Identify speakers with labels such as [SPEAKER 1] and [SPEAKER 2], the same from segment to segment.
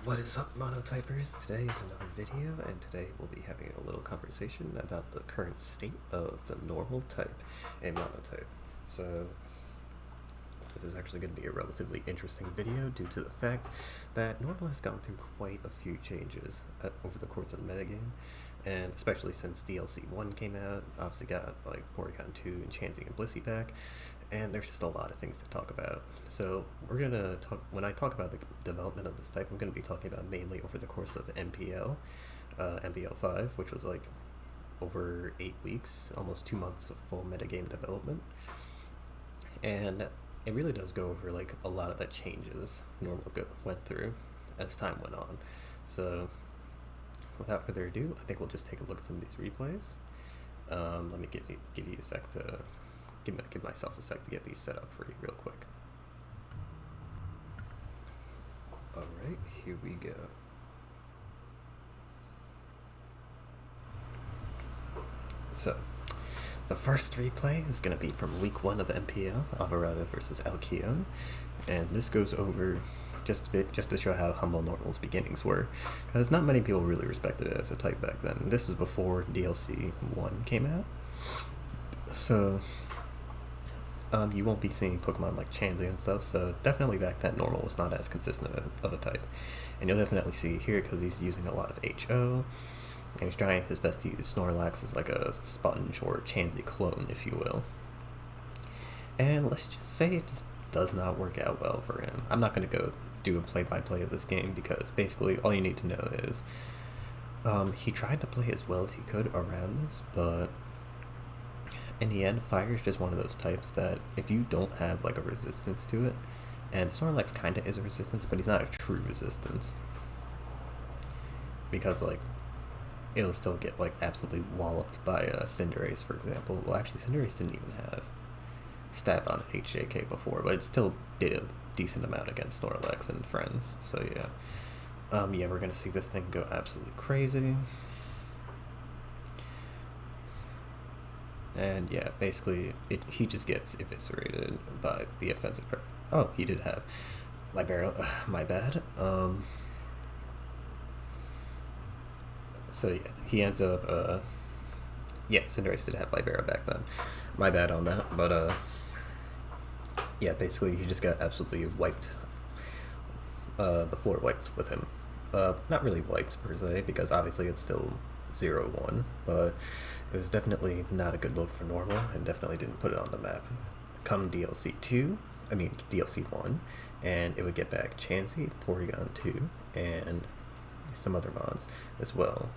[SPEAKER 1] What is up, monotypers? Today is another video, and today we'll be having a little conversation about the current state of the normal type and monotype. So, this is actually going to be a relatively interesting video due to the fact that normal has gone through quite a few changes over the course of the metagame, and especially since DLC 1 came out. Obviously got like Porygon 2 and Chansey and Blissey back, and there's just a lot of things to talk about. So we're gonna talk, when I talk about the development of this type, I'm gonna be talking about mainly over the course of MPL, MPL 5, which was like over 8 weeks, almost 2 months of full metagame development. And it really does go over like a lot of the changes normal went through as time went on. So without further ado, I think we'll just take a look at some of these replays. Let me give you a sec to give myself a sec to get these set up for you real quick. Alright, here we go. So, the first replay is going to be from week 1 of MPL, Alvarado versus Alkeon, and this goes over just to show how humble Normal's beginnings were, because not many people really respected it as a type back then. This was before DLC 1 came out, so you won't be seeing Pokemon like Chansey and stuff, so definitely back then Normal was not as consistent of a type. And you'll definitely see here because he's using a lot of HO, and he's trying his best to use Snorlax as like a sponge or Chansey clone, if you will. And let's just say it just does not work out well for him. I'm not going to go do a play-by-play of this game because basically all you need to know is he tried to play as well as he could around this, but in the end, fire is just one of those types that if you don't have like a resistance to it, and Snorlax kinda is a resistance, but he's not a true resistance, because like it'll still get like absolutely walloped by Cinderace, for example. Well, actually Cinderace didn't even have stab on HJK before, but it still did a decent amount against Snorlax and friends. So yeah, we're gonna see this thing go absolutely crazy. And yeah, basically, he just gets eviscerated by the offensive pressure. Oh, he did have Libero. My bad. So yeah, he ends up. Yeah, Cinderace did have Libero back then. My bad on that. But yeah, basically, he just got absolutely wiped. The floor wiped with him. Not really wiped per se, because obviously it's still 0-1, but it was definitely not a good look for Normal, and definitely didn't put it on the map. Come DLC 1, and it would get back Chansey, Porygon 2, and some other mods as well.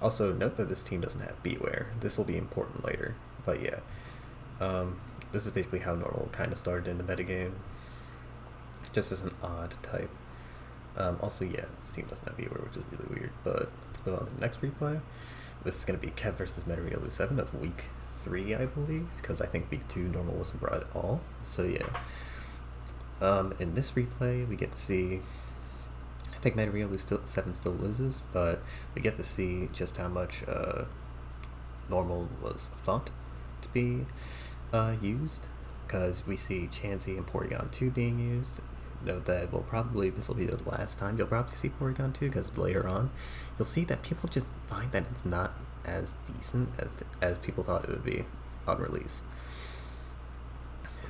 [SPEAKER 1] Also, note that this team doesn't have Bewear. This will be important later, but yeah. This is basically how Normal kind of started in the metagame, just as an odd type. Also, yeah, this team doesn't have Bewear, which is really weird, but let's move on to the next replay. This is going to be Kev versus Metarelu 7 of week 3, I believe, because I think week 2 Normal wasn't brought at all. So yeah, in this replay we get to see, I think Metarelu 7 still loses, but we get to see just how much Normal was thought to be used, because we see Chansey and Porygon 2 being used. Note that this will be the last time you'll probably see Porygon 2, because later on you'll see that people just find that it's not as decent as people thought it would be on release.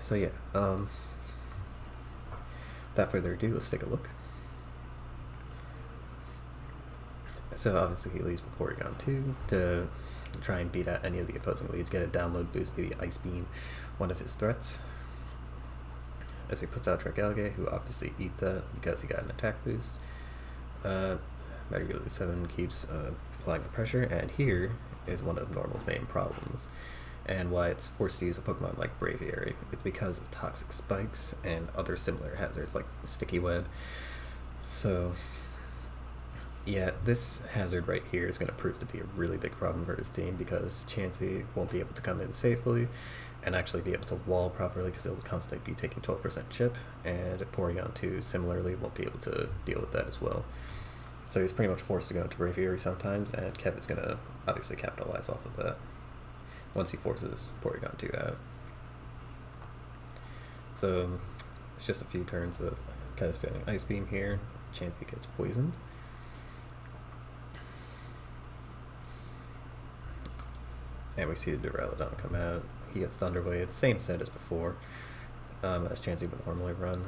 [SPEAKER 1] So yeah, without further ado, let's take a look. So obviously he leaves with Porygon 2 to try and beat out any of the opposing leads, get a download boost, maybe Ice Beam, one of his threats. As he puts out Dragalge, who obviously eat that because he got an attack boost. Metarelu 7 keeps applying the pressure, and here is one of Normal's main problems, and why it's forced to use a Pokemon like Braviary. It's because of toxic spikes and other similar hazards like Sticky Web. So yeah, this hazard right here is going to prove to be a really big problem for his team, because Chansey won't be able to come in safely and actually be able to wall properly, because it'll constantly be taking 12% chip, and Porygon 2 similarly won't be able to deal with that as well. So he's pretty much forced to go into Braviary sometimes, and Kev is going to obviously capitalize off of that once he forces Porygon 2 out. So it's just a few turns of Kind of feeling Ice Beam here. Chansey gets poisoned. And we see the Duraludon come out. He gets Thunder Wave, same set as before, as Chansey would normally run.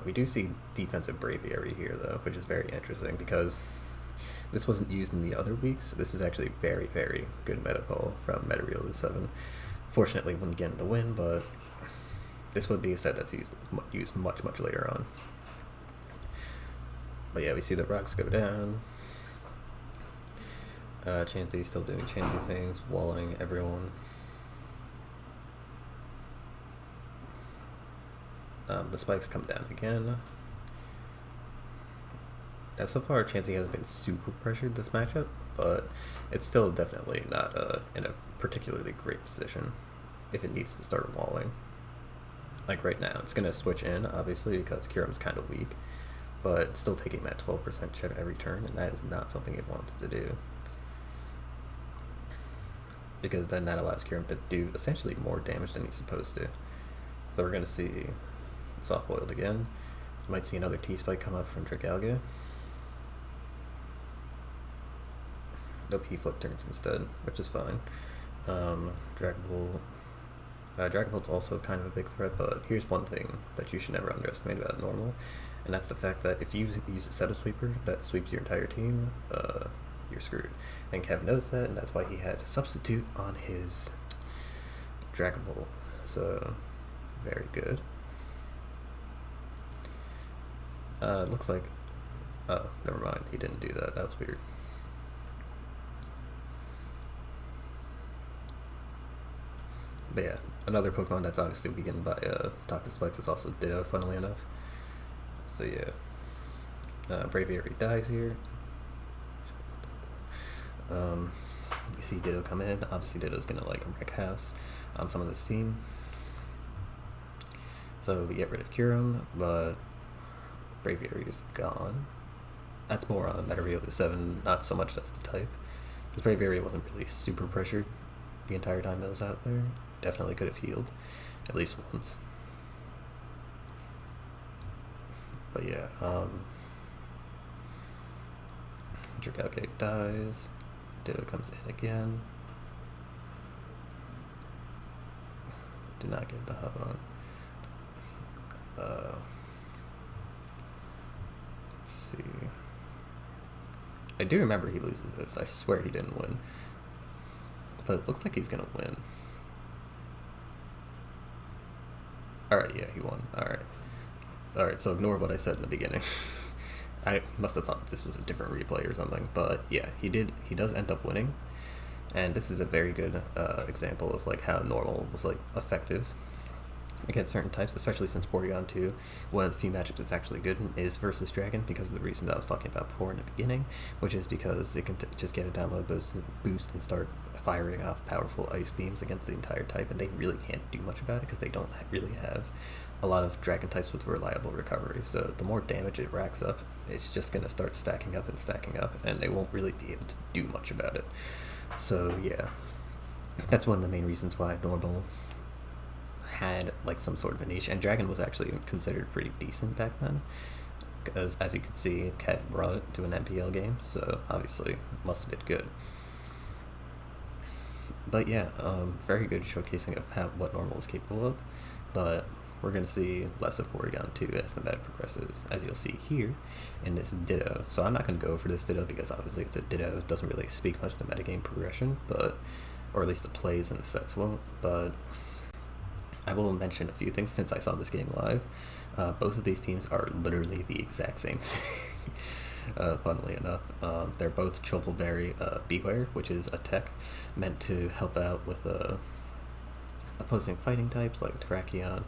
[SPEAKER 1] We do see defensive Braviary here, though, which is very interesting because this wasn't used in the other weeks. This is actually very, very good meta call from Heliolisks 7. Fortunately, wouldn't get him to win, but this would be a set that's used much, much later on. But yeah, we see the rocks go down. Chansey still doing Chansey things, walling everyone. The spikes come down again. Now, so far, Chansey hasn't been super pressured this matchup, but it's still definitely not in a particularly great position if it needs to start walling. Like right now, it's going to switch in, obviously, because Kyurem's kind of weak, but still taking that 12% chip every turn, and that is not something it wants to do. Because then that allows Kyurem to do essentially more damage than he's supposed to. So we're going to see Soft Boiled again. You might see another T-Spike come up from Dragalga. Nope, he flip turns instead, which is fine. Dragon Bolt's also kind of a big threat, but here's one thing that you should never underestimate about normal, and that's the fact that if you use a setup sweeper that sweeps your entire team, you're screwed. And Kev knows that, and that's why he had to substitute on his Dragon Bolt. So, very good. Looks like... Oh, never mind. He didn't do that. That was weird. But yeah, another Pokemon that's obviously begun by Toxic Spikes is also Ditto, funnily enough. So yeah. Braviary dies here. You see Ditto come in. Obviously Ditto's gonna like wreck house on some of this team. So we get rid of Kyurem, but Braviary is gone. That's more on Heliolisks 7, not so much that's the type. Because Braviary wasn't really super pressured the entire time that was out there. Definitely could have healed at least once. But yeah, Dragalga dies. Ditto comes in again. Did not get the hub on. Let's see. I do remember he loses this. I swear he didn't win. But it looks like he's gonna win. Alright, yeah, he won. Alright, so ignore what I said in the beginning. I must have thought this was a different replay or something, but yeah, he does end up winning, and this is a very good example of like how normal was like effective against certain types, especially since Porygon 2, one of the few matchups that's actually good is versus Dragon, because of the reason that I was talking about before in the beginning, which is because it can just get a download boost and start firing off powerful ice beams against the entire type, and they really can't do much about it because they don't really have a lot of Dragon types with reliable recovery. So the more damage it racks up, it's just going to start stacking up, and they won't really be able to do much about it. So yeah, that's one of the main reasons why normal had like some sort of a niche, and Dragon was actually considered pretty decent back then, because as you can see, Kev brought it to an MPL game, so obviously it must have been good. But yeah, very good showcasing of what normal is capable of, but we're going to see less of Porygon 2 as the meta progresses, as you'll see here in this Ditto. So I'm not going to go for this Ditto because obviously it's a Ditto, it doesn't really speak much to metagame progression, but, or at least the plays and the sets won't, but I will mention a few things since I saw this game live. Both of these teams are literally the exact same thing, funnily enough. They're both Choppleberry Bewear, which is a tech meant to help out with opposing fighting types like Terrakion,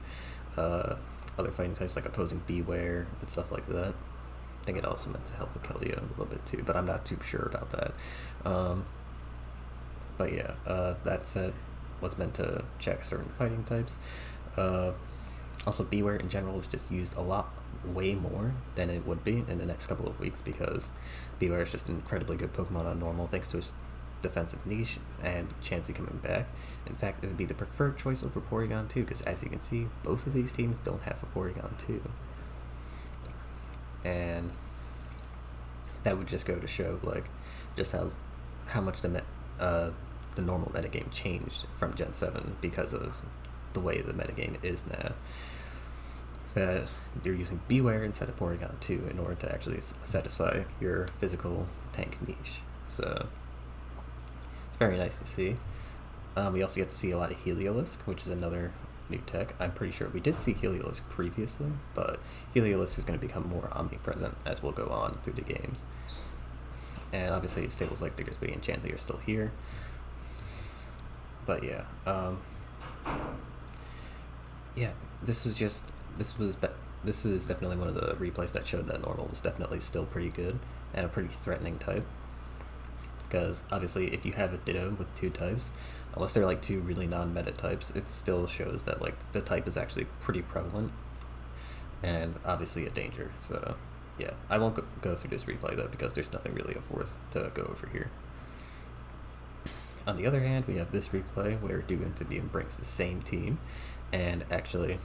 [SPEAKER 1] other fighting types like opposing Bewear and stuff like that. I think it also meant to help with Keldeo a little bit too, but I'm not too sure about that. But yeah, that set was meant to check certain fighting types. Also, Bewear in general is just used way more than it would be in the next couple of weeks, because Bewear is just an incredibly good Pokemon on normal thanks to his defensive niche and Chansey coming back. In fact, it would be the preferred choice over Porygon 2, because as you can see, both of these teams don't have a Porygon 2. and that would just go to show like just how much the normal metagame changed from Gen 7 because of the way the metagame is now. That you're using Bewear instead of Porygon 2 in order to actually satisfy your physical tank niche. So it's very nice to see. We also get to see a lot of Heliolisk, which is another new tech. I'm pretty sure we did see Heliolisk previously, but Heliolisk is going to become more omnipresent as we'll go on through the games. And obviously stables like Diggersby and Chansey are still here. But yeah, yeah, this is definitely one of the replays that showed that normal was definitely still pretty good and a pretty threatening type. Because obviously, if you have a Ditto with two types, unless they're like two really non-meta types, it still shows that like the type is actually pretty prevalent and obviously a danger. So yeah, I won't go through this replay though because there's nothing really of worth to go over here. On the other hand, we have this replay where Do Amphibian brings the same team and actually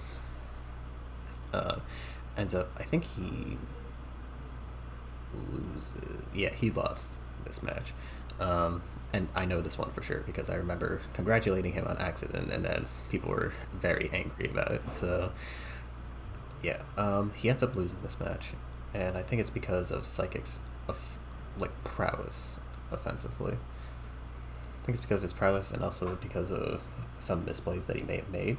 [SPEAKER 1] ends up, I think he loses. Yeah, he lost this match. And I know this one for sure because I remember congratulating him on accident and then people were very angry about it. So yeah, he ends up losing this match, and I think it's because of Psychic's prowess offensively. I think it's because of his prowess and also because of some misplays that he may have made.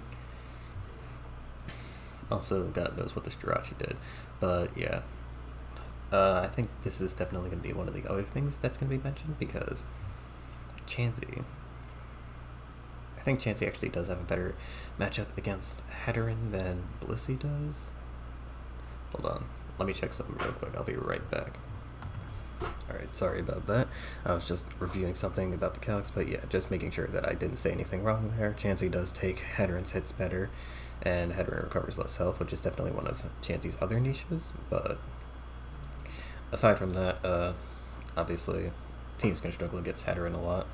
[SPEAKER 1] Also, God knows what this Jirachi did. But yeah, I think this is definitely going to be one of the other things that's going to be mentioned because Chansey, I think Chansey actually does have a better matchup against Hatteran than Blissey does. Hold on, let me check something real quick. I'll be right back. Alright, sorry about that. I was just reviewing something about the calcs, but yeah, just making sure that I didn't say anything wrong there. Chansey does take Hatteran's hits better, and Hatteran recovers less health, which is definitely one of Chansey's other niches, but aside from that, obviously, team's going to struggle against Hatteran a lot,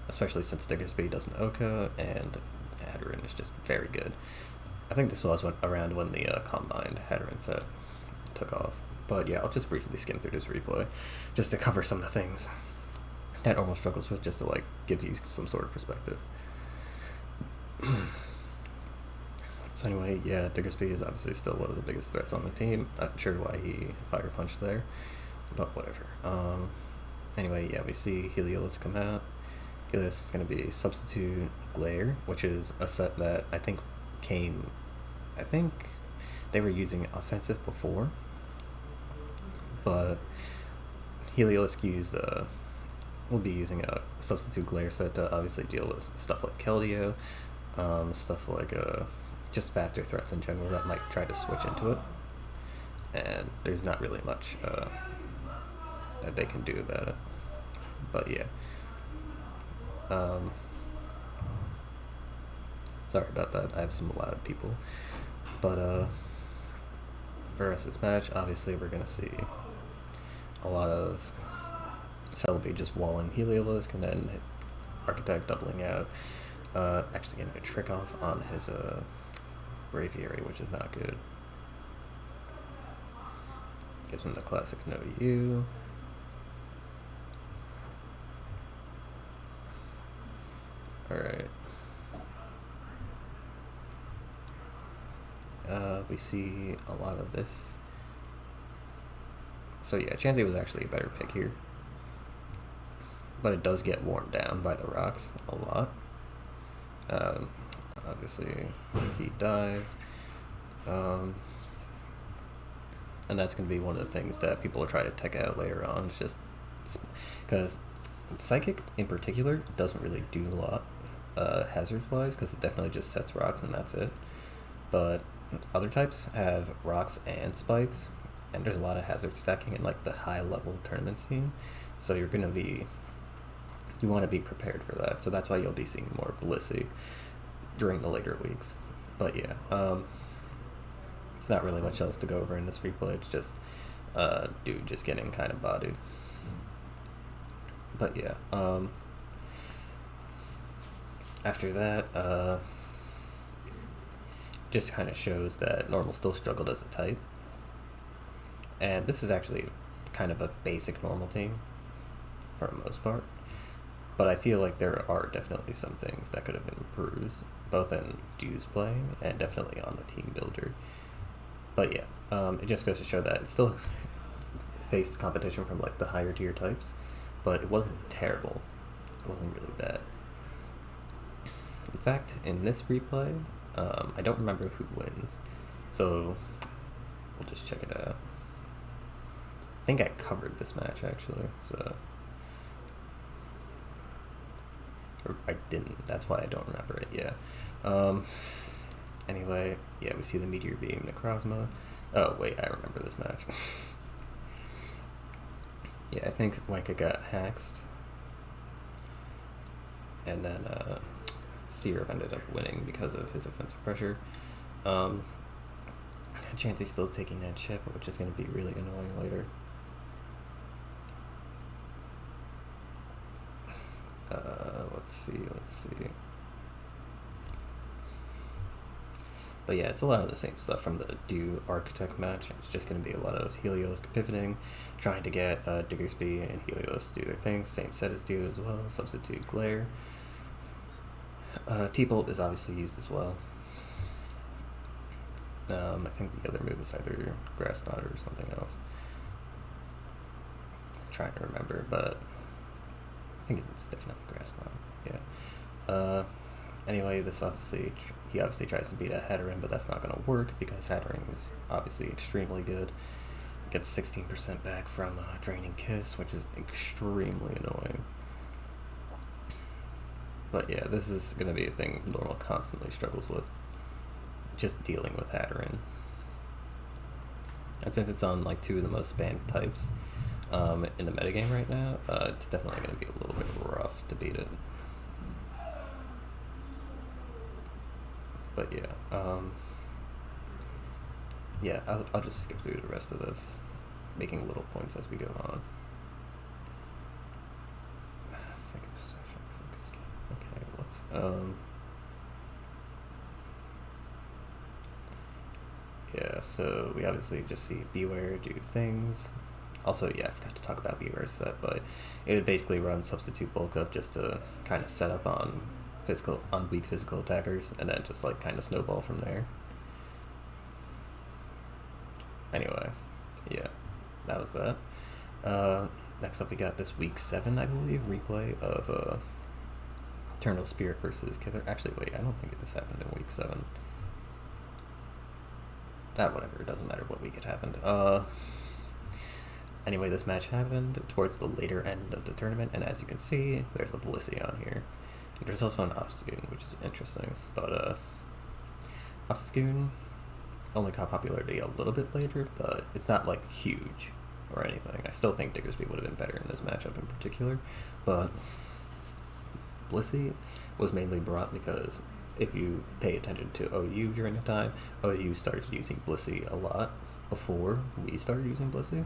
[SPEAKER 1] especially since Diggersby doesn't Oko, and Hatteran is just very good. I think this was around when the Combined Hatteran set took off. But yeah, I'll just briefly skim through this replay, just to cover some of the things that Normal struggles with, just to like give you some sort of perspective. So anyway, yeah, Diggersby is obviously still one of the biggest threats on the team. Not sure why he fire punched there, but whatever. Anyway, yeah, we see Heliolisks come out. Heliolisks is going to be Substitute Glare, which is a set that I think they were using offensive before, but Heliolisk will be using a Substitute Glare set to obviously deal with stuff like Keldeo, stuff like just faster threats in general that might try to switch into it, and there's not really much that they can do about it. But yeah, sorry about that, I have some loud people. But for us this match, obviously we're going to see a lot of Celebi just walling Heliolisk and then Architect doubling out, actually getting a trick off on his Braviary, which is not good. Gives him the classic no you. Alright. We see a lot of this. So yeah, Chansey was actually a better pick here. But it does get worn down by the rocks a lot. Obviously, he dies. And that's going to be one of the things that people will try to tech out later on. It's just because Psychic in particular doesn't really do a lot hazards-wise, because it definitely just sets rocks and that's it. But other types have rocks and spikes, and there's a lot of hazard stacking in like the high-level tournament scene. So you want to be prepared for that. So that's why you'll be seeing more Blissey during the later weeks. But yeah, it's not really much else to go over in this replay. It's just dude just getting kind of bodied. But yeah, after that, just kind of shows that Normal still struggled as a type. And this is actually kind of a basic normal team for the most part. But I feel like there are definitely some things that could have been improved, both in dues playing and definitely on the team builder. But yeah, it just goes to show that it still faced competition from like the higher tier types, but it wasn't terrible. It wasn't really bad. In fact, in this replay, I don't remember who wins, so we'll just check it out. I think I covered this match actually, so. Or I didn't, that's why I don't remember it, yeah. Anyway, yeah, we see the Meteor Beam, Necrozma. Oh, wait, I remember this match. Yeah, I think Wanka got haxed. And then, Syrup ended up winning because of his offensive pressure. Chansey's still taking that chip, which is going to be really annoying later. Let's see. But yeah, it's a lot of the same stuff from the Dew Architect match. It's just going to be a lot of Heliolisk pivoting, trying to get Diggersby and Heliolisk to do their things. Same set as Dew as well, substitute Glare. T-Bolt is obviously used as well. I think the other move is either Grass Knot or something else. I'm trying to remember, but I think it's definitely Grass Knot, yeah. Anyway, he obviously tries to beat a Hatterene, but that's not going to work because Hatterene is obviously extremely good. Gets 16% back from Draining Kiss, which is extremely annoying. But yeah, this is going to be a thing Normal constantly struggles with. Just dealing with Hatterene. And since it's on like 2 of the most spammed types in the metagame right now, it's definitely going to be a little bit rough to beat it. But yeah, I'll just skip through the rest of this, making little points as we go on. Psychosocial focus game. Okay, let's yeah, so we obviously just see Bewear do things. Also, yeah, I forgot to talk about Bewear's set, but it would basically run substitute bulk up just to kind of set up on weak physical attackers, and then just like kind of snowball from there. Anyway, yeah, that was that. Next up, we got this week 7, I believe, replay of Eternal Spirit versus Kither. Actually, wait, I don't think this happened in week 7. Whatever, it doesn't matter what week it happened. Anyway, this match happened towards the later end of the tournament, and as you can see, there's a Blissey on here. There's also an Obstagoon, which is interesting, but Obstagoon only got popularity a little bit later, but it's not like huge or anything. I still think Diggersby would have been better in this matchup in particular, but Blissey was mainly brought because if you pay attention to OU during the time, OU started using Blissey a lot before we started using Blissey.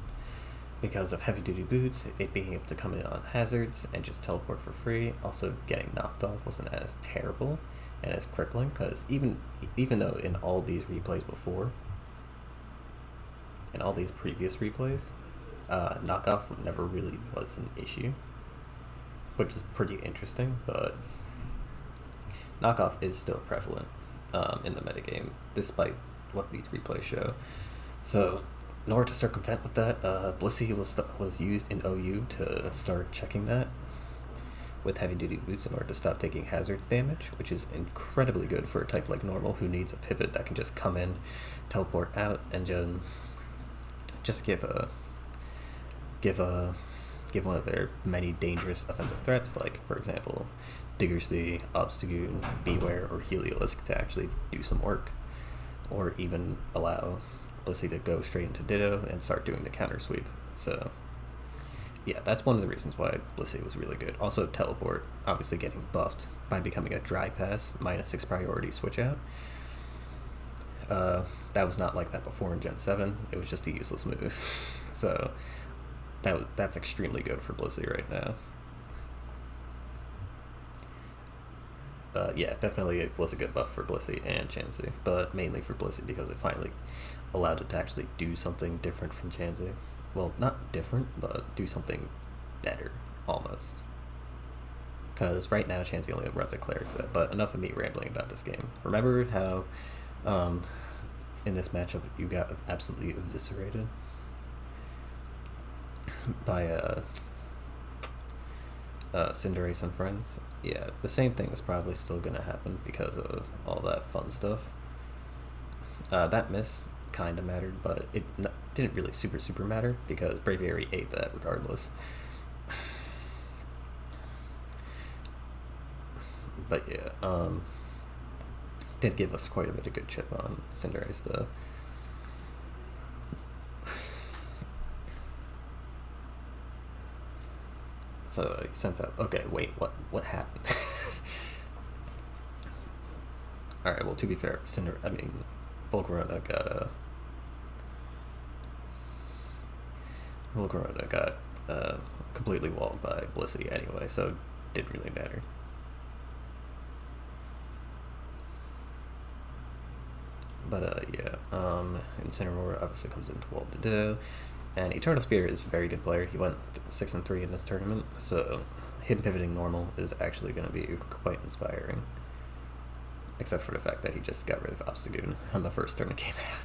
[SPEAKER 1] Because of heavy duty boots, it being able to come in on hazards and just teleport for free. Also, getting knocked off wasn't as terrible and as crippling, because even though in all these replays before, in all these previous replays, knockoff never really was an issue, which is pretty interesting, but knockoff is still prevalent in the metagame, despite what these replays show. So, in order to circumvent with that, Blissey was used in OU to start checking that with heavy-duty boots in order to stop taking hazards damage, which is incredibly good for a type like Normal who needs a pivot that can just come in, teleport out, and just give one of their many dangerous offensive threats, like, for example, Diggersby, Obstagoon, Bewear, or Heliolisk to actually do some work, or even allow Blissey to go straight into Ditto and start doing the counter sweep. So yeah, that's one of the reasons why Blissey was really good. Also, teleport, obviously getting buffed by becoming a dry pass, -6 priority switch out. That was not like that before in Gen 7. It was just a useless move. So that's extremely good for Blissey right now. Yeah, definitely it was a good buff for Blissey and Chansey, but mainly for Blissey because it finally allowed it to actually do something different from Chansey. Well, not different, but do something better, almost. Because right now Chansey only runs a cleric set, but enough of me rambling about this game. Remember how in this matchup you got absolutely eviscerated by Cinderace and friends? Yeah, the same thing is probably still going to happen because of all that fun stuff. That miss kind of mattered, but it didn't really super matter because Braviary ate that regardless. But yeah, did give us quite a bit of good chip on Cinderace though. So he sends out. Okay, wait, what happened? All right, well, to be fair, Volcarona got completely walled by Blissey anyway, so it didn't really matter. But yeah, Incineroar obviously comes into wall to Ditto, and Eternal Spear is a very good player. He went 6-3 in this tournament, so him pivoting normal is actually going to be quite inspiring. Except for the fact that he just got rid of Obstagoon on the first turn it came out.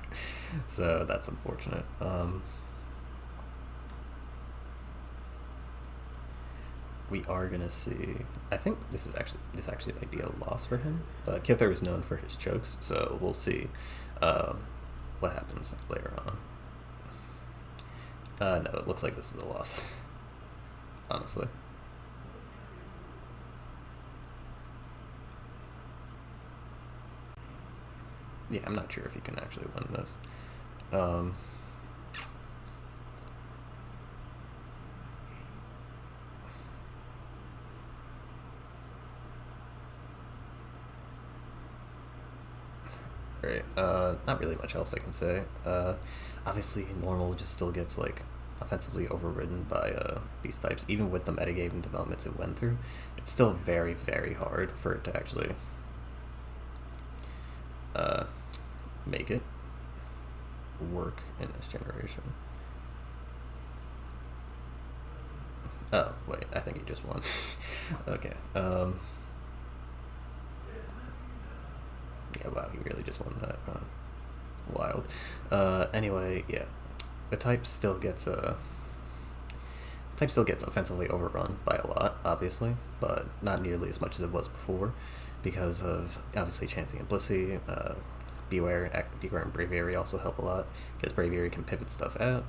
[SPEAKER 1] So that's unfortunate. We are gonna see. I think this actually might be a loss for him. But Kither is known for his chokes, so we'll see what happens later on. No, it looks like this is a loss. Honestly. Yeah, I'm not sure if he can actually win this. Right, not really much else I can say. Obviously, normal just still gets, like, offensively overridden by beast types. Even with the metagame developments it went through, it's still very, very hard for it to actually make it work in this generation. Oh, wait, I think he just won. Okay, yeah, wow, he really just won that. Wild. Anyway, yeah, the type still gets offensively overrun by a lot, obviously, but not nearly as much as it was before, because of obviously Chansey and Blissey. Bewear and Braviary also help a lot because Braviary can pivot stuff out.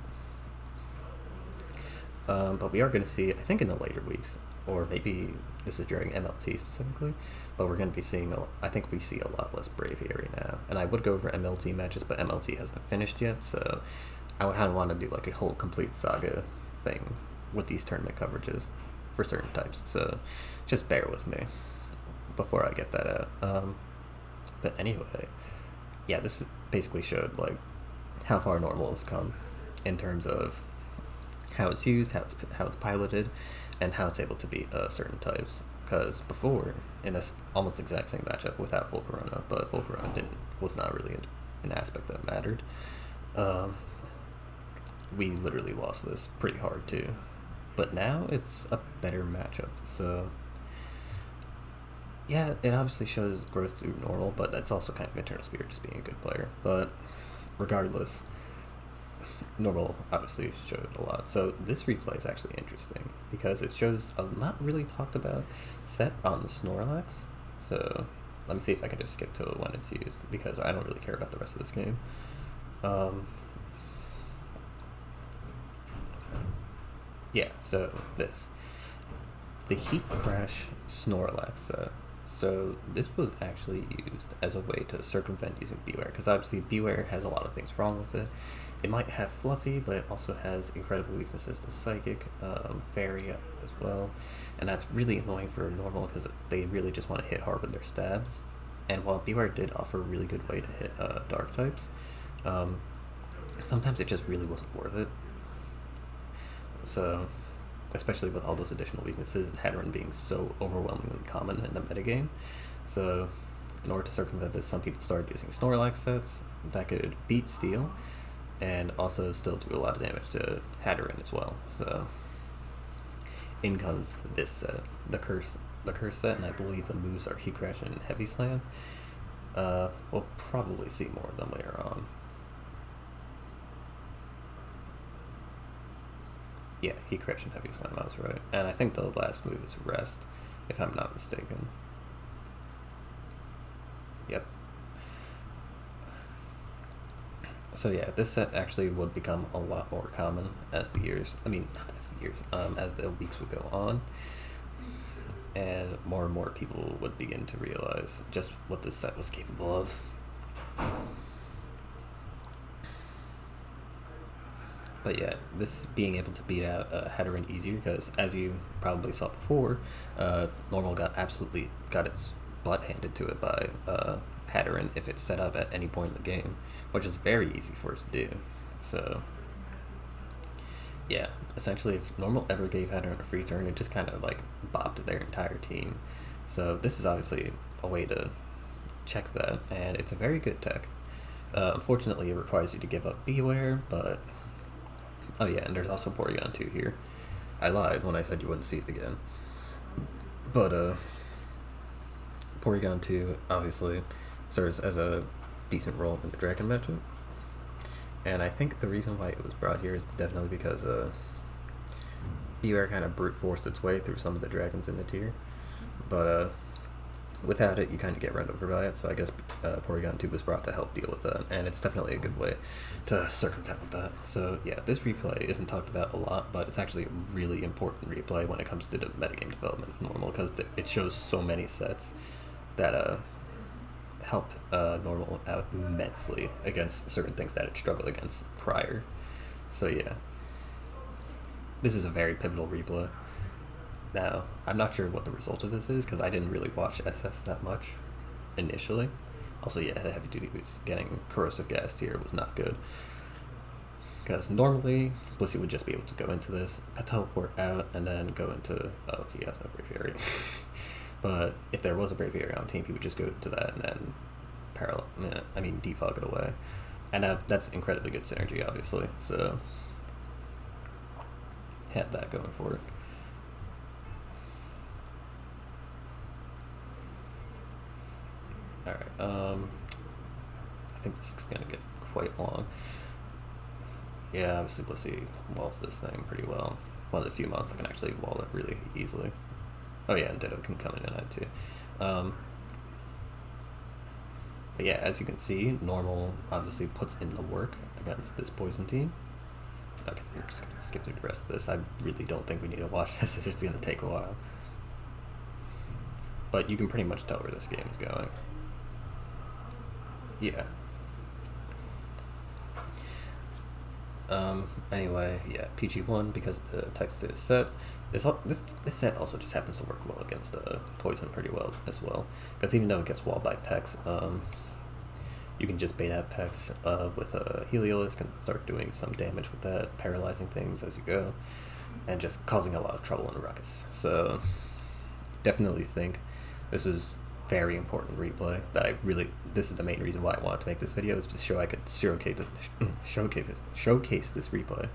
[SPEAKER 1] But we are going to see, I think in the later weeks, or maybe this is during MLT specifically, but we're going to be seeing, I think we see a lot less Braviary now. And I would go over MLT matches, but MLT hasn't finished yet, so I would kind of want to do like a whole complete saga thing with these tournament coverages for certain types. So just bear with me before I get that out. But anyway, yeah, this basically showed like how far normal has come in terms of how it's used, how it's piloted, and how it's able to beat certain types. Because before, in this almost exact same matchup without Volcarona, but Volcarona was not really an aspect that mattered. We literally lost this pretty hard too. But now it's a better matchup, so yeah, it obviously shows growth through normal, but that's also kind of Eternal Spirit just being a good player. But regardless, normal obviously showed a lot. So this replay is actually interesting because it shows a not really talked about set on the Snorlax. So let me see if I can just skip to when it's used because I don't really care about the rest of this game. Yeah, so the Heat Crash Snorlax set. So this was actually used as a way to circumvent using Bewear, because obviously Bewear has a lot of things wrong with it. It might have Fluffy, but it also has incredible weaknesses to Psychic, Fairy as well, and that's really annoying for normal because they really just want to hit hard with their stabs. And while Bewear did offer a really good way to hit Dark types, sometimes it just really wasn't worth it. So, especially with all those additional weaknesses and Hadron being so overwhelmingly common in the metagame. So, in order to circumvent this, some people started using Snorlax sets that could beat Steel, and also still do a lot of damage to Hatteran as well. So in comes this set, the curse set, and I believe the moves are Heat Crash and Heavy Slam. We'll probably see more of them later on. Yeah, Heat Crash and Heavy Slam, I was right. And I think the last move is Rest, if I'm not mistaken. Yep. So yeah, this set actually would become a lot more common as the years, as the weeks would go on. And more people would begin to realize just what this set was capable of. But yeah, this being able to beat out Hatteran easier, because as you probably saw before, Normal got its butt handed to it by Hatteran if it's set up at any point in the game, which is very easy for it to do. So yeah, essentially if Normal ever gave Hatteran a free turn, it just kind of like bopped their entire team. So this is obviously a way to check that, and it's a very good tech. Unfortunately, it requires you to give up Bewear, but oh yeah, and there's also Porygon 2 here. I lied when I said you wouldn't see it again. But Porygon 2 obviously serves as a decent role in the Dragon matchup. And I think the reason why it was brought here is definitely because Bewear kind of brute forced its way through some of the dragons in the tier. But without it, you kind of get run over by it, so I guess Porygon 2 was brought to help deal with that, and it's definitely a good way to circumvent that. So yeah, this replay isn't talked about a lot, but it's actually a really important replay when it comes to the metagame development of Normal, because it shows so many sets that help Normal out immensely against certain things that it struggled against prior. So yeah, this is a very pivotal replay. Now, I'm not sure what the result of this is, because I didn't really watch SS that much initially. Also, yeah, the heavy duty boots getting corrosive gas here was not good. Because normally, Blissey would just be able to go into this, teleport out, and then go into... Oh, he has no Braviary. But if there was a Braviary on the team, he would just go into that and then defog it away. And that's incredibly good synergy, obviously. So, had that going for it. Alright, I think this is gonna get quite long. Yeah, obviously Blissey walls this thing pretty well. One of the few mods that can actually wall it really easily. Oh yeah, and Ditto can come in and add too. But yeah, as you can see, Normal obviously puts in the work against this poison team. Okay, I'm just gonna skip through the rest of this. I really don't think we need to watch this, it's just gonna take a while. But you can pretty much tell where this game is going. Yeah. Anyway, yeah, PG1, because the text is set. This set also just happens to work well against Poison pretty well as well. Because even though it gets walled by Pex, you can just bait out Pex with a Heliolisk and start doing some damage with that, paralyzing things as you go, and just causing a lot of trouble in the ruckus. So, definitely think this is very important replay that this is the main reason why I wanted to make this video, is to show I could showcase this replay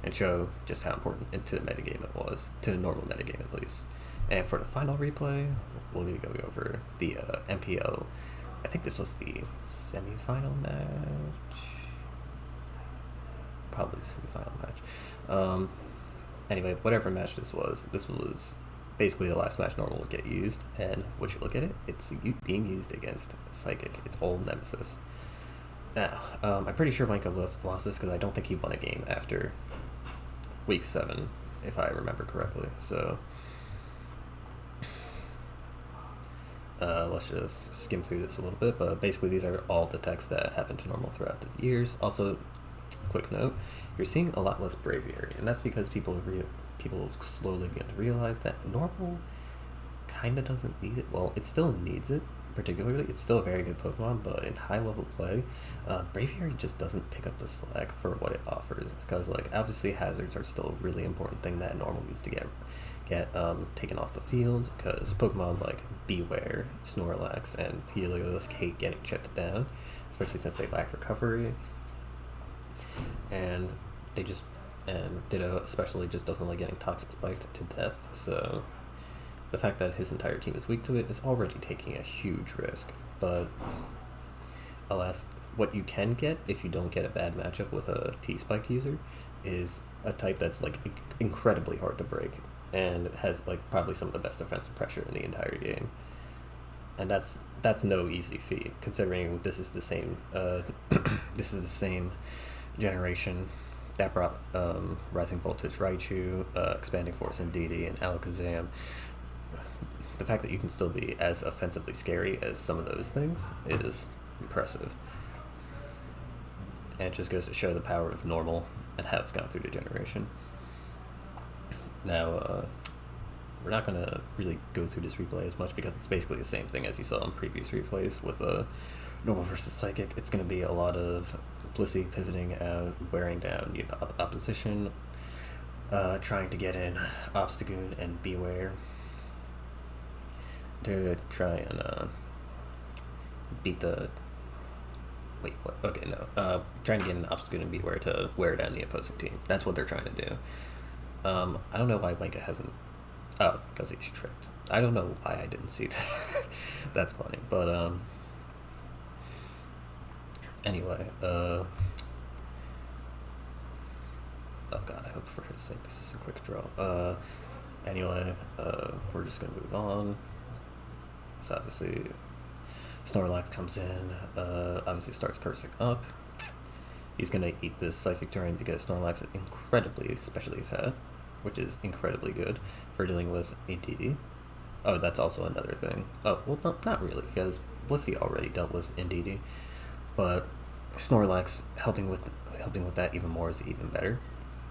[SPEAKER 1] and show just how important to the metagame it was, to the Normal metagame at least. And for the final replay, we'll be going over the MPL. I think this was the semi-final match, probably the semi-final match. Anyway, whatever match this was basically the last match Normal would get used, and once you look at it, it's being used against Psychic, its old nemesis. Now, I'm pretty sure Micah lost this because I don't think he won a game after week 7, if I remember correctly. So, let's just skim through this a little bit, but basically these are all the techs that happened to Normal throughout the years. Also, quick note, you're seeing a lot less Braviary, and that's because people slowly begin to realize that Normal kind of doesn't need it. Well, it still needs it, particularly, it's still a very good Pokemon, but in high level play, Braviary just doesn't pick up the slack for what it offers. Because like obviously hazards are still a really important thing that normal needs to get taken off the field. Because Pokemon like Bewear, Snorlax, and Heliolisks hate getting chipped down, especially since they lack recovery. And Ditto especially just doesn't like getting toxic spiked to death. So the fact that his entire team is weak to it is already taking a huge risk. But alas, what you can get if you don't get a bad matchup with a T-Spike user is a type that's like incredibly hard to break and has like probably some of the best defensive pressure in the entire game. And that's no easy feat, considering this is the same this is the same generation that brought Rising Voltage Raichu, Expanding Force Indeedee, and Alakazam. The fact that you can still be as offensively scary as some of those things is impressive. And it just goes to show the power of normal and how it's gone through the generation. Now, we're not going to really go through this replay as much because it's basically the same thing as you saw in previous replays with normal versus psychic. It's going to be a lot of Blissey pivoting out, wearing down the opposition, trying to get in Obstagoon and Bewear to try and beat the... Wait, what? Okay, no. Trying to get an Obstagoon and Bewear to wear down the opposing team. That's what they're trying to do. I don't know why Micah hasn't... Oh, because he's tricked. I don't know why I didn't see that. That's funny. But, anyway, oh god, I hope for his sake this is a quick draw. Anyway, we're just gonna move on. So obviously, Snorlax comes in, obviously starts cursing up. He's gonna eat this Psychic Terrain because Snorlax is incredibly specially fed, which is incredibly good for dealing with Indeedee. Oh, that's also another thing. Oh, well, no, not really, because Blissey already dealt with Indeedee, but Snorlax helping with that even more is even better.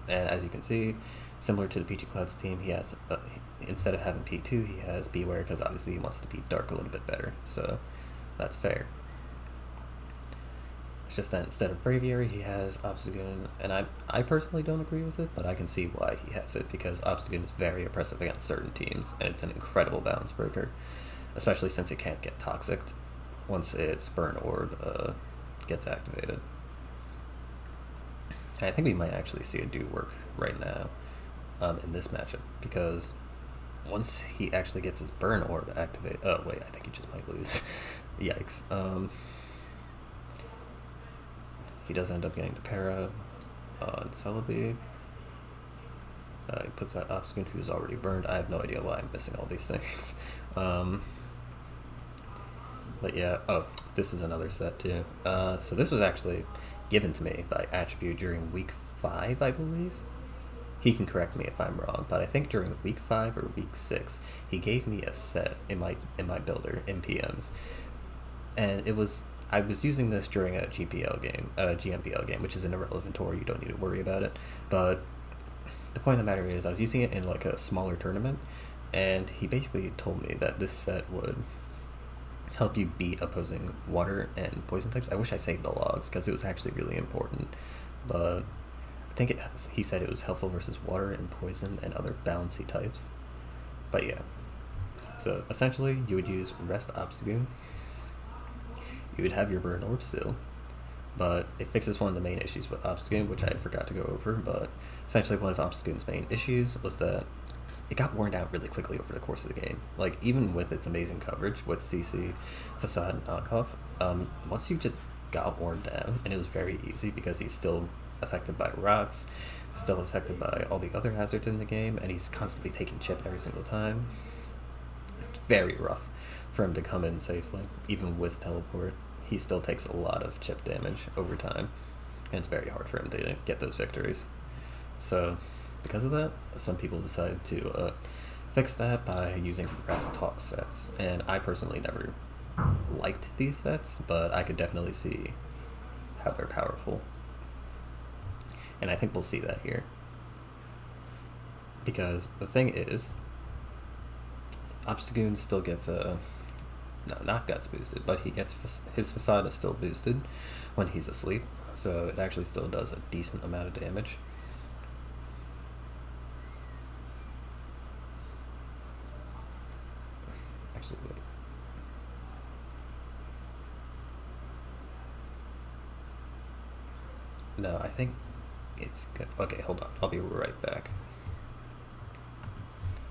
[SPEAKER 1] And as you can see, similar to the Peachy Clouds team, he has instead of having P2, he has Bewear because obviously he wants to beat Dark a little bit better. So that's fair. It's just that instead of Braviary, he has Obstagoon, and I personally don't agree with it, but I can see why he has it, because Obstagoon is very oppressive against certain teams, and it's an incredible balance breaker, especially since it can't get toxic once its Burn Orb gets activated. And I think we might actually see it do work right now in this matchup, because once he actually gets his Burn Orb activated... Oh, wait, I think he just might lose. Yikes. He does end up getting to Para on Celebi. He puts out Obstagoon, who's already burned. I have no idea why I'm missing all these things. But yeah, oh, this is another set too. So this was actually given to me by Attribute during week 5, I believe. He can correct me if I'm wrong, but I think during week 5 or week 6, he gave me a set in my builder, MPMs. And I was using this during a GPL game, GMPL game, which is an irrelevant tour, you don't need to worry about it. But the point of the matter is, I was using it in like a smaller tournament, and he basically told me that this set would help you beat opposing water and poison types. I wish I saved the logs, because it was actually really important. But I think he said it was helpful versus water and poison and other balancy types. But yeah. So essentially, you would use Rest Obstagoon. You would have your Burn Orb still, but it fixes one of the main issues with Obstagoon, which I forgot to go over, but essentially one of Obstagoon's main issues was that it got worn out really quickly over the course of the game. Like, even with its amazing coverage with CC, Facade, and Knockoff, once you just got worn down, and it was very easy because he's still affected by rocks, still affected by all the other hazards in the game, and he's constantly taking chip every single time. It's very rough for him to come in safely, even with teleport. He still takes a lot of chip damage over time, and it's very hard for him to get those victories. So, because of that, some people decided to fix that by using Rest Talk sets, and I personally never liked these sets, but I could definitely see how they're powerful. And I think we'll see that here. Because the thing is, Obstagoon still gets no, not guts boosted, but he gets his facade is still boosted when he's asleep, so it actually still does a decent amount of damage. Actually, wait. No, I think it's good. Okay, hold on. I'll be right back.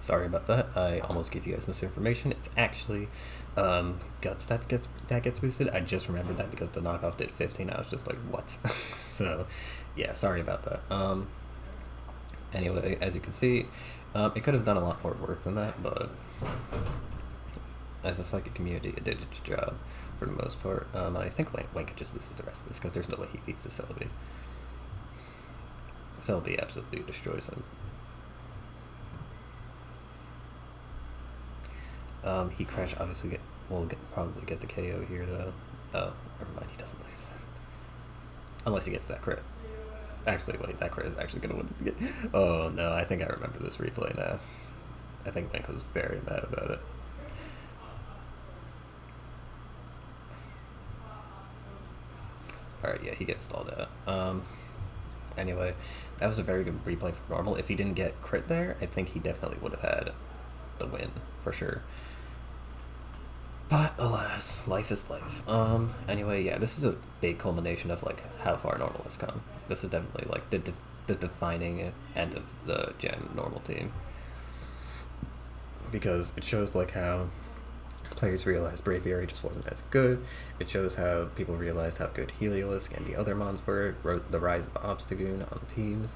[SPEAKER 1] Sorry about that. I almost gave you guys misinformation. It's actually guts that gets boosted. I just remembered that because the knockoff did 15. I was just like, what? So, yeah, sorry about that. Anyway, as you can see, it could have done a lot more work than that, but as a psychic community, it did its job for the most part. I think Link could just lose the rest of this because there's no way he beats the Celebi. Celebi absolutely destroys him. He Crash obviously will probably get the KO here though. Oh, never mind, he doesn't lose that. Unless he gets that crit. Actually, wait, that crit is actually gonna win it again. Oh no, I think I remember this replay now. I think Link was very mad about it. Alright, yeah, he gets stalled out. Anyway, that was a very good replay for normal. If he didn't get crit there, I think he definitely would have had the win, for sure. But, alas, life is life. Anyway, yeah, this is a big culmination of, like, how far normal has come. This is definitely, like, the defining end of the Gen normal team. Because it shows, like, how players realized Braviary just wasn't as good. It shows how people realized how good Heliolisks and the other mons were. Wrote the rise of Obstagoon on teams.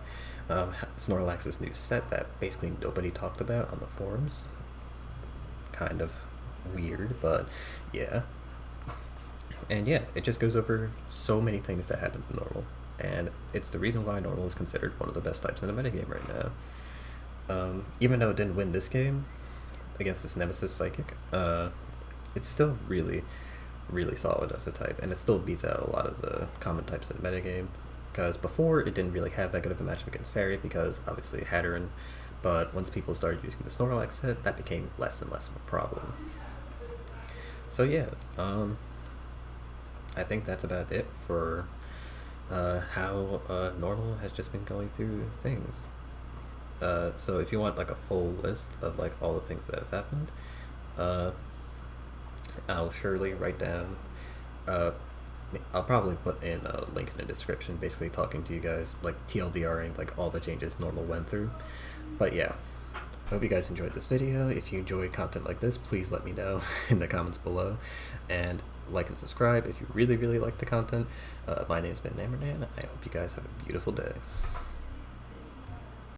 [SPEAKER 1] Snorlax's new set that basically nobody talked about on the forums. Kind of weird, but yeah. And yeah, it just goes over so many things that happen in normal. And it's the reason why normal is considered one of the best types in the metagame right now. Even though it didn't win this game against this Nemesis Psychic, it's still really, really solid as a type, and it still beats out a lot of the common types in the metagame, because before it didn't really have that good of a matchup against Fairy, because obviously Hatteran, but once people started using the Snorlax set, that became less and less of a problem. So yeah, I think that's about it for how normal has just been going through things. So if you want like a full list of like all the things that have happened, I'll surely write down, I'll probably put in a link in the description, basically talking to you guys, like TLDRing like all the changes normal went through. But yeah, I hope you guys enjoyed this video. If you enjoy content like this, please let me know in the comments below, and like and subscribe if you really, really like the content. My name's been Namranan. I hope you guys have a beautiful day.